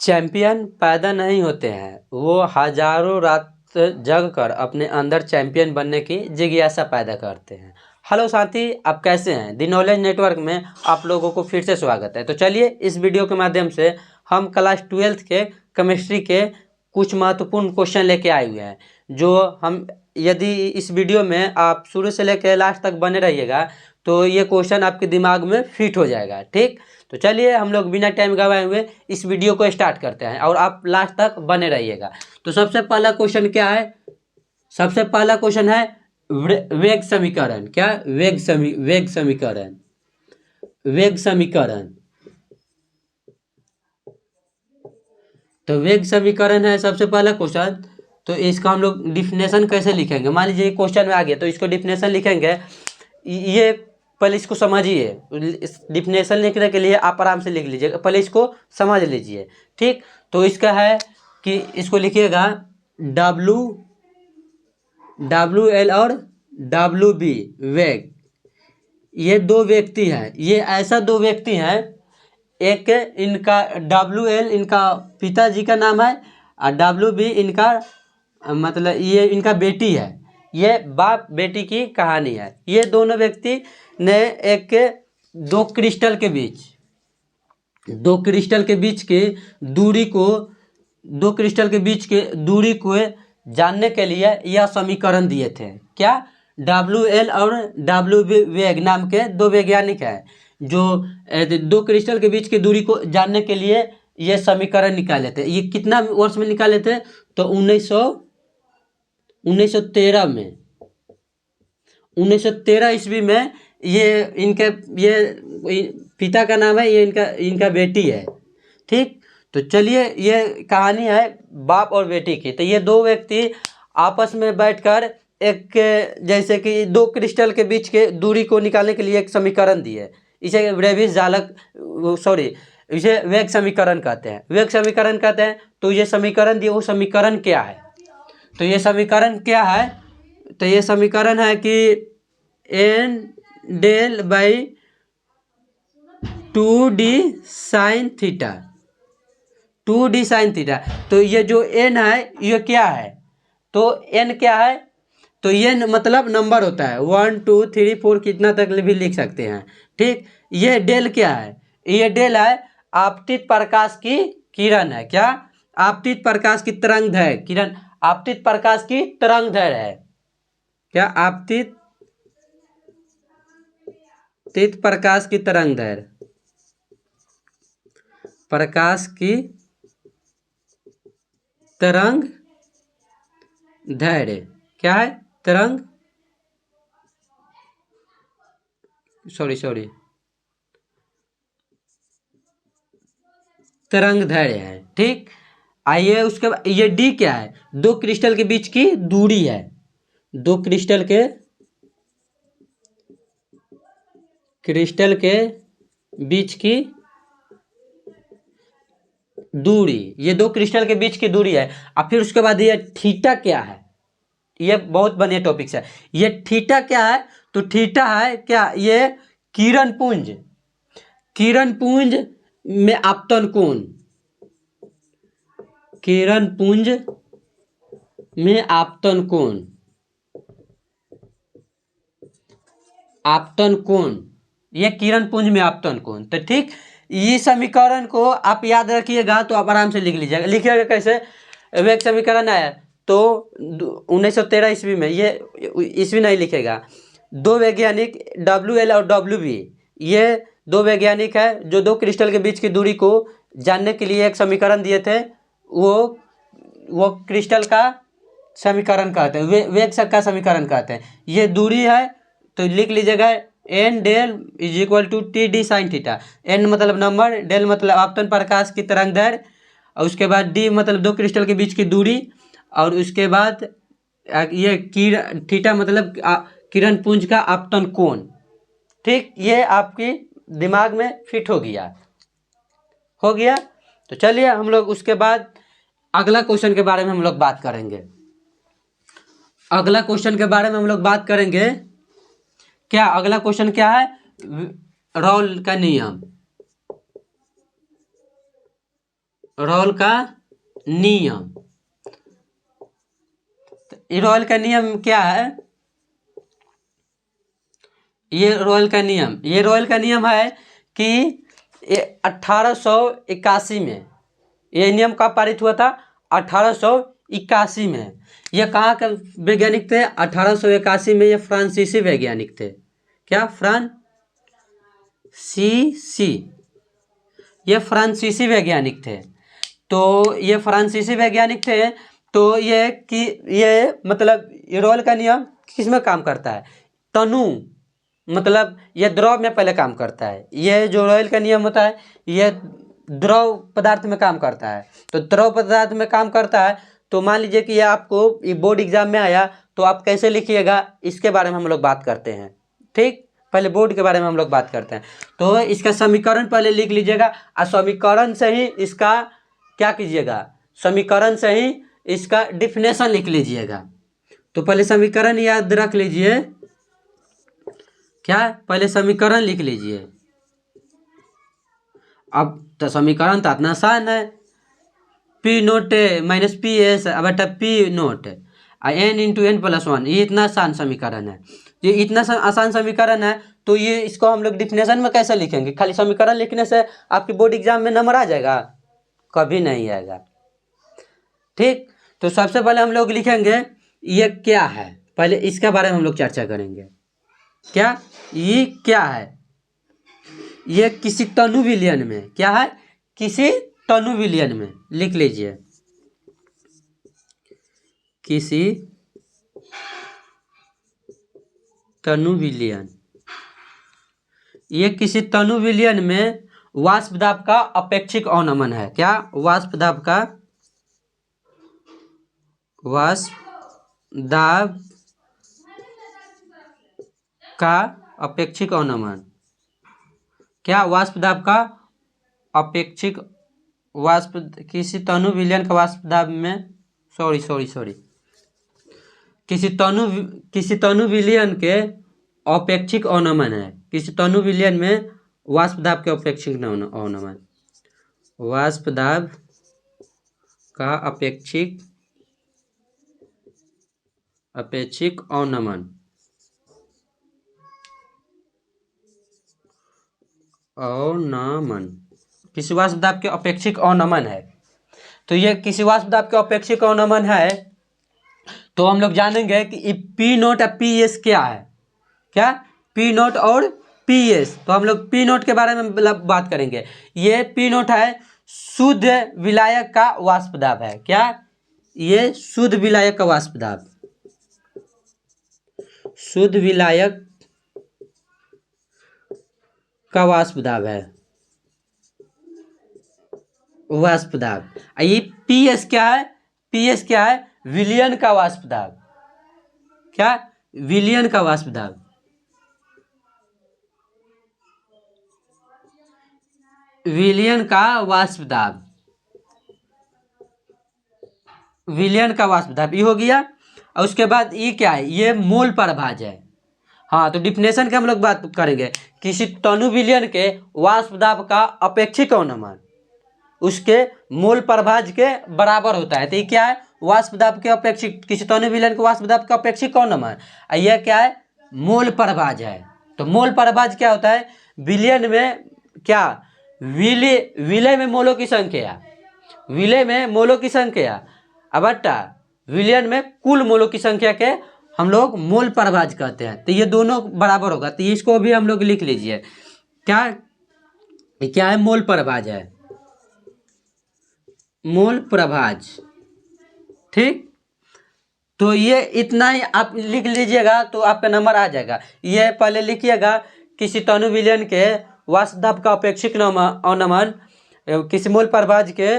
Champion पैदा नहीं होते हैं, वो हजारों रात जग कर अपने अंदर चैंपियन बनने की जिज्ञासा पैदा करते हैं। हेलो साथी, आप कैसे हैं? दी नॉलेज नेटवर्क में आप लोगों को फिर से स्वागत है। तो चलिए इस वीडियो के माध्यम से हम क्लास 12th के केमिस्ट्री के कुछ महत्वपूर्ण क्वेश्चन लेके आए हुए हैं, जो हम यदि इस वीडियो में आप शुरू से लेकर लास्ट तक बने रहिएगा तो ये क्वेश्चन आपके दिमाग में फिट हो जाएगा। ठीक, तो चलिए हम लोग बिना टाइम गवाए हुए इस वीडियो को स्टार्ट करते हैं और आप लास्ट तक बने रहिएगा। तो सबसे पहला क्वेश्चन क्या है? सबसे पहला क्वेश्चन है वेग समीकरण। क्या? वेग समीकरण। वेग समीकरण। तो वेग समीकरण है सबसे पहला क्वेश्चन। तो इसका हम लोग डिफिनेशन कैसे लिखेंगे? मान लीजिए क्वेश्चन में आ गया तो इसको डिफिनेशन लिखेंगे। ये पहले इसको समझिए। डिफिनेशन लिखने के लिए आप आराम से लिख लीजिए, पहले इसको समझ लीजिए। ठीक, तो इसका है कि इसको लिखिएगा WL और WB वेग। ये दो व्यक्ति हैं, ये ऐसा दो व्यक्ति हैं, एक इनका WL इनका पिताजी का नाम है और WB इनका मतलब ये इनका बेटी है। ये बाप बेटी की कहानी है। ये दोनों व्यक्ति ने दो क्रिस्टल के बीच के दूरी को जानने के लिए यह समीकरण दिए थे। क्या? WL और WB वेग नाम के दो वैज्ञानिक हैं, जो दो क्रिस्टल के बीच की दूरी को जानने के लिए ये समीकरण निकाले थे। ये कितना वर्ष में निकाले थे? तो 1913 में, 1913 ईस्वी में। ये पिता का नाम है, ये इनका बेटी है। ठीक, तो चलिए ये कहानी है बाप और बेटी की। तो ये दो व्यक्ति आपस में बैठकर जैसे कि दो क्रिस्टल के बीच के दूरी को निकालने के लिए एक समीकरण दिए। इसे इसे वेग समीकरण कहते हैं। तो ये समीकरण दिए, वो समीकरण क्या है? तो ये समीकरण है कि n del by 2d sine theta. तो ये जो n है ये क्या है? तो n क्या है? तो ये मतलब नंबर होता है, 1 2 3 4 कितना तक भी लिख सकते हैं। ठीक, ये डेल क्या है? ये डेल है आपतित प्रकाश की किरण है। क्या? आपतित प्रकाश की तरंगदैर्घ्य किरण, आपतित प्रकाश की तरंगदैर्घ्य है। क्या? आपतित प्रकाश की तरंगदैर्घ्य, प्रकाश की तरंगदैर्घ्य क्या है? तरंगदैर्घ्य है। ठीक, आइए उसके बाद ये डी क्या है? दो क्रिस्टल के बीच की दूरी है। दो क्रिस्टल के बीच की दूरी, ये दो क्रिस्टल के बीच की दूरी है। और फिर उसके बाद ये थीटा क्या है? ये बहुत बढ़िया टॉपिक है। ये थीटा क्या है? तो थीटा है क्या? ये किरण पुंज में आपतन कोण, किरण पुंज में आपतन कोण, ये किरण पुंज में आपतन कोण। तो ठीक, ये समीकरण को आप याद रखिएगा तो आप आराम से लिख लीजिएगा। लिखिएगा कैसे? वेग समीकरण आया तो 1913 ईस्वी में, ये ईस्वी नहीं लिखेगा। दो वैज्ञानिक WL और WB, ये दो वैज्ञानिक है जो दो क्रिस्टल के बीच की दूरी को जानने के लिए एक समीकरण दिए थे। वो क्रिस्टल का समीकरण कहते हैं, वेग का समीकरण कहते हैं। ये दूरी है तो लिख लीजिएगा n del is equal to TD sine theta. n मतलब नंबर, डेल मतलब आपतन प्रकाश की तरंगदैर्घ्य, और उसके बाद d मतलब दो क्रिस्टल के बीच की दूरी, और उसके बाद ये थीटा मतलब किरण पुंज का आपतन कोण। ठीक, ये आपकी दिमाग में फिट हो गया। तो चलिए हम लोग उसके बाद अगला क्वेश्चन के बारे में हम लोग बात करेंगे। क्या अगला क्वेश्चन क्या है? रॉल का नियम। रोल का नियम। रोल का नियम क्या है? ये रोल का नियम है कि 1881 में ये नियम कब पारित हुआ था? 1881 में। ये कहाँ के वैज्ञानिक थे? 1881 में ये फ्रांसीसी वैज्ञानिक थे। क्या? ये फ्रांसीसी वैज्ञानिक थे। तो ये फ्रांसीसी वैज्ञानिक थे। तो ये मतलब ये रोल का नियम किस में काम करता है? तनु मतलब ये द्रव में पहले काम करता है। ये जो रोल का नियम होता है ये द्रव पदार्थ में काम करता है। तो द्रव पदार्थ में काम करता है तो मान लीजिए कि ये आपको ये बोर्ड एग्जाम में आया तो आप कैसे लिखिएगा इसके बारे में हम लोग बात करते हैं। ठीक, पहले बोर्ड के बारे में हम लोग बात करते हैं। तो इसका समीकरण पहले लिख लीजिएगा और समीकरण से ही इसका क्या कीजिएगा? समीकरण से ही इसका डिफिनेशन लिख लीजिएगा। तो पहले समीकरण याद रख लीजिए। क्या? पहले समीकरण लिख लीजिए। अब तो समीकरण तो इतना आसान है, P naught minus P S बटा P naught N into N plus one. ये इतना आसान समीकरण है। ये इतना आसान समीकरण है तो ये इसको हम लोग डिफिनेशन में कैसे लिखेंगे? खाली समीकरण लिखने से आपके बोर्ड एग्जाम में नंबर आ जाएगा? कभी नहीं आएगा। ठीक, तो सबसे पहले हम लोग लिखेंगे ये क्या है, पहले इसके बारे में हम लोग चर्चा करेंगे। क्या? ये क्या है? ये किसी तनु विलियन में क्या है? किसी तनु विलियन में लिख लीजिए, किसी तनु विलियन। ये किसी तनु विलियन में वाष्प दाब का अपेक्षिक अवनमन है। क्या? वाष्प दाब का अपेक्षिक अवनमन। क्या? वाष्प दाब का अपेक्षिक किसी तनु विलयन का वाष्प दाब में किसी तनु विलयन के अपेक्षिक अवनमन है। किसी तनु विलयन में वाष्प दाब के अपेक्षिक अवनमन, वाष्प दाब का अपेक्षिक अवनमन किसी वाष्प दाब के अपेक्षिक अवनमन है। तो ये किसी वाष्प दाब के अपेक्षिक अवनमन है तो हम लोग जानेंगे कि पी नोट और पी एस क्या है। क्या? पी नोट और पी एस। तो हम लोग पी नोट के बारे में बात करेंगे। ये पी नोट है शुद्ध विलायक का वाष्प दाब है। क्या? ये शुद्ध विलायक का वाष्प दाब, शुद्ध विलायक का वाष्प दाब है, वाष्प दाब। ये पी एस क्या है? पी एस क्या है? विलयन का वाष्प दाब। क्या? विलयन का वाष्प दाब। विलयन का वाष्प दाब, विलयन का वाष्प दाब ये हो गया। और उसके बाद ये क्या है? ये मोल प्रभाज है। हाँ, तो डिफिनेशन की हम लोग बात करेंगे। किसी तनु विलयन के वाष्प दाब का अपेक्षिक अवनमन उसके मोल प्रभाज के बराबर होता है। तो ये क्या है? वाष्प दाब के अपेक्षिक, किसी तनु विलयन के वाष्प दाब का अपेक्षिक अवनमन। यह क्या है? मोल प्रभाज है। तो मोल प्रभाज क्या होता है? विलयन में क्या? विलय में मोलों की संख्या, विलय में मोलों की संख्या बटा विलयन में कुल मोलों की संख्या के हम लोग मोल प्रभाज कहते हैं। तो ये दोनों बराबर होगा। तो इसको भी हम लोग लिख लीजिए। क्या है? मोल प्रभाज है, मोल प्रभाज। ठीक, तो ये इतना ही आप लिख लीजिएगा तो आपका नंबर आ जाएगा। ये पहले लिखिएगा, किसी तनु विलयन के वाष्प दाब का अपेक्षिक अवनमन किसी मोल प्रभाज के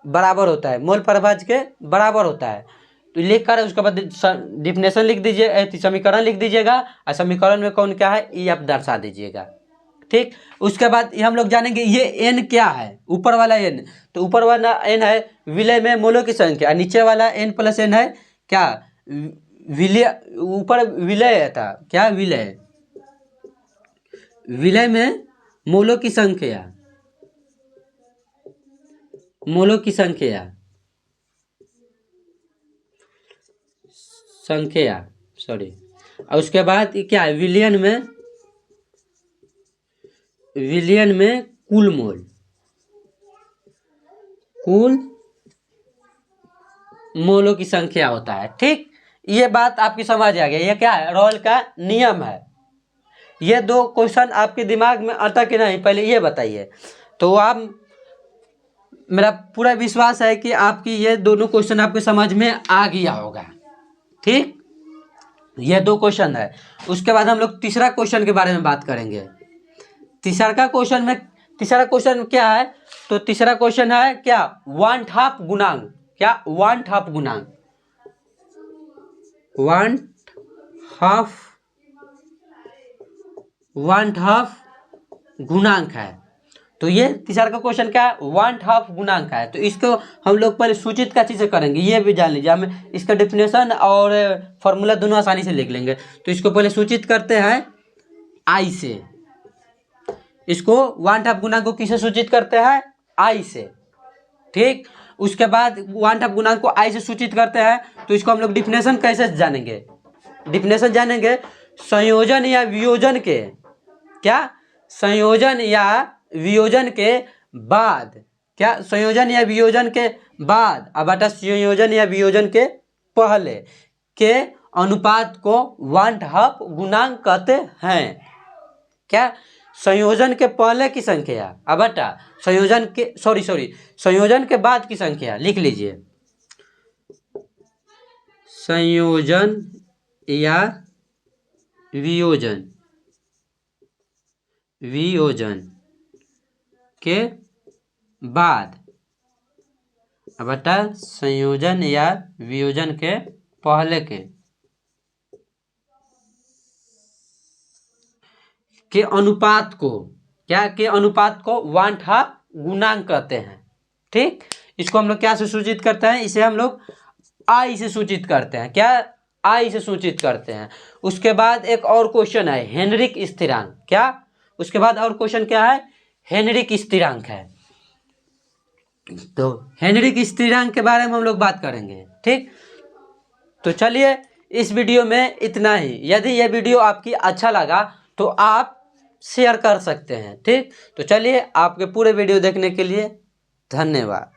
बराबर होता है, मोल प्रभाज के बराबर होता है। तो लिख कर उसके बाद डिफिनेशन लिख दीजिए, समीकरण लिख दीजिएगा और समीकरण में कौन क्या है ये आप दर्शा दीजिएगा। ठीक, उसके बाद हम लोग जानेंगे ये एन क्या है। ऊपर वाला एन, तो ऊपर वाला एन है विलय में मोलों की संख्या, नीचे वाला एन प्लस एन है क्या? विलय, ऊपर विलय था। क्या? विलय, विलय में मोलों की संख्या, मोलों की संख्या सॉरी। और उसके बाद क्या है, विलियन में कुल मोलों की संख्या होता है। ठीक, ये बात आपकी समझ आ गई। ये क्या है, रॉयल का नियम है। ये 2 क्वेश्चन आपके दिमाग में आता कि नहीं, पहले ये बताइए। तो आप, मेरा पूरा विश्वास है कि आपकी ये दोनों क्वेश्चन आपके समझ में आ गया होगा। ठीक, ये 2 क्वेश्चन है। उसके बाद हम लोग तीसरा क्वेश्चन के बारे में बात करेंगे। तीसरा क्वेश्चन क्या है, तो तीसरा क्वेश्चन है क्या, 1/2 गुणांक। क्या, 1/2 गुणांक, 1/2 गुणांक है। तो ये तीसरा का क्वेश्चन क्या है, 1/2 गुणांक है। तो इसको हम लोग पहले सूचित क्या चीज़ से करेंगे, ये भी जान लीजिए। हमें इसका डेफिनेशन और फॉर्मूला दोनों आसानी से लिख लेंगे। तो इसको पहले सूचित करते हैं आई से। इसको 1/2 गुणांक को किसे सूचित करते हैं, आई से। ठीक, उसके बाद 1/2 गुणांक को आई से सूचित करते हैं। तो इसको हम लोग डिफिनेशन कैसे जानेंगे, संयोजन या वियोजन के, क्या, संयोजन या वियोजन के बाद, क्या, संयोजन या वियोजन के बाद बटा संयोजन या वियोजन के पहले के अनुपात को 1/2 गुणांक कहते हैं। क्या, संयोजन के पहले की संख्या बटा संयोजन के बाद की संख्या। लिख लीजिए, संयोजन या वियोजन के बाद बटा संयोजन या वियोजन के पहले के अनुपात को, क्या, के अनुपात को 1/2 गुणांक कहते हैं। ठीक, इसको हम लोग क्या से सूचित करते हैं, इसे हम लोग आई से सूचित करते हैं। क्या, आई से सूचित करते हैं। उसके बाद एक और क्वेश्चन है, हेनरिक स्थिरांक। क्या, उसके बाद और क्वेश्चन क्या है, हेनरिक स्थिरांक है। तो हेनरिक स्थिरांक के बारे में हम लोग बात करेंगे। ठीक, तो चलिए इस वीडियो में इतना ही। यदि यह वीडियो आपकी अच्छा लगा तो आप शेयर कर सकते हैं। ठीक, तो चलिए, आपके पूरे वीडियो देखने के लिए धन्यवाद।